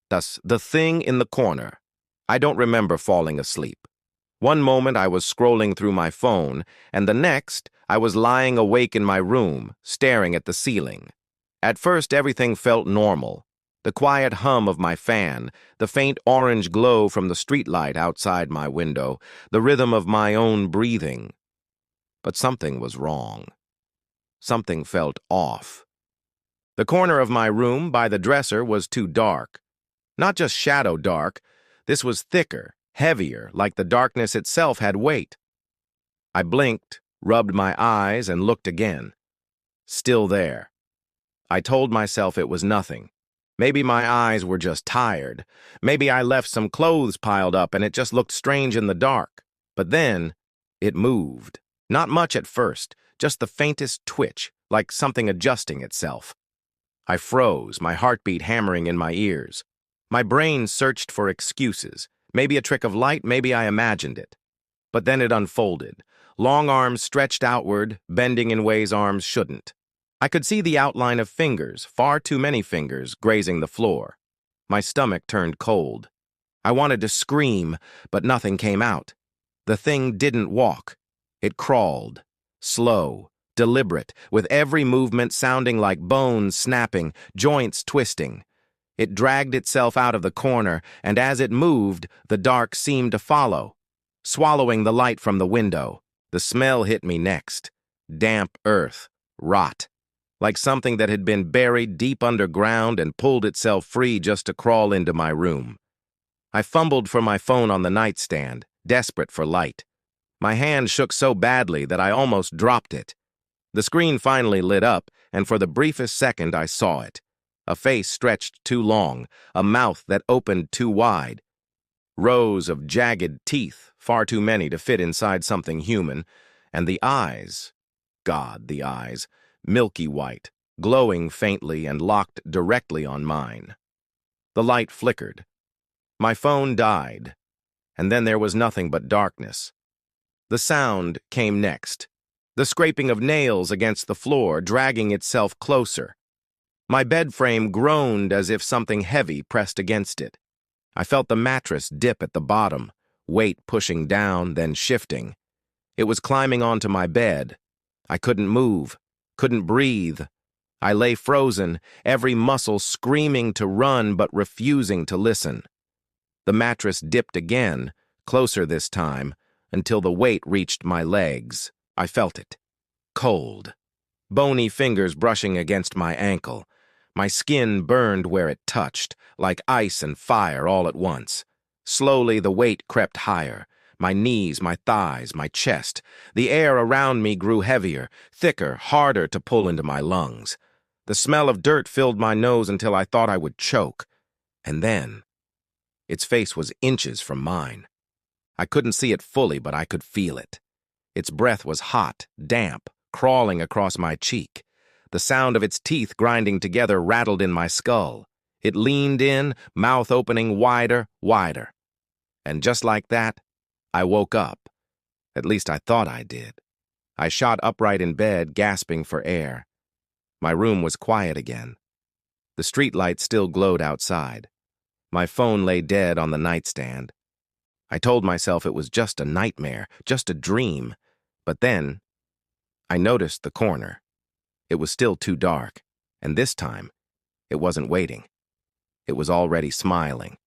Thus, the thing in the corner. I don't remember falling asleep. One moment I was scrolling through my phone, and the next I was lying awake in my room, staring at the ceiling. At first everything felt normal. The quiet hum of my fan, the faint orange glow from the streetlight outside my window, the rhythm of my own breathing. But something was wrong. Something felt off. The corner of my room by the dresser was too dark. Not just shadow dark, this was thicker, heavier, like the darkness itself had weight. I blinked, rubbed my eyes, and looked again. Still there. I told myself it was nothing. Maybe my eyes were just tired. Maybe I left some clothes piled up and it just looked strange in the dark. But then, it moved. Not much at first, just the faintest twitch, like something adjusting itself. I froze, my heartbeat hammering in my ears. My brain searched for excuses. Maybe a trick of light, maybe I imagined it. But then it unfolded. Long arms stretched outward, bending in ways arms shouldn't. I could see the outline of fingers, far too many fingers, grazing the floor. My stomach turned cold. I wanted to scream, but nothing came out. The thing didn't walk. It crawled. Slow, deliberate, with every movement sounding like bones snapping, joints twisting. It dragged itself out of the corner, and as it moved, the dark seemed to follow. Swallowing the light from the window, the smell hit me next. Damp earth, rot. Like something that had been buried deep underground and pulled itself free just to crawl into my room. I fumbled for my phone on the nightstand, desperate for light. My hand shook so badly that I almost dropped it. The screen finally lit up, and for the briefest second I saw it. A face stretched too long, a mouth that opened too wide. Rows of jagged teeth, far too many to fit inside something human, and the eyes. God, the eyes. Milky white, glowing faintly and locked directly on mine. The light flickered. My phone died, and then there was nothing but darkness. The sound came next, the scraping of nails against the floor, dragging itself closer. My bed frame groaned as if something heavy pressed against it. I felt the mattress dip at the bottom, weight pushing down, then shifting. It was climbing onto my bed. I couldn't move. Couldn't breathe. I lay frozen, every muscle screaming to run but refusing to listen. The mattress dipped again, closer this time, until the weight reached my legs. I felt it. Cold. Bony fingers brushing against my ankle. My skin burned where it touched, like ice and fire all at once. Slowly the weight crept higher. My knees, my thighs, my chest. The air around me grew heavier, thicker, harder to pull into my lungs. The smell of dirt filled my nose until I thought I would choke. And then, its face was inches from mine. I couldn't see it fully, but I could feel it. Its breath was hot, damp, crawling across my cheek. The sound of its teeth grinding together rattled in my skull. It leaned in, mouth opening wider, wider. And just like that, I woke up. At least I thought I did. I shot upright in bed, gasping for air. My room was quiet again. The streetlight still glowed outside. My phone lay dead on the nightstand. I told myself it was just a nightmare, just a dream. But then, I noticed the corner. It was still too dark, and this time, it wasn't waiting. It was already smiling.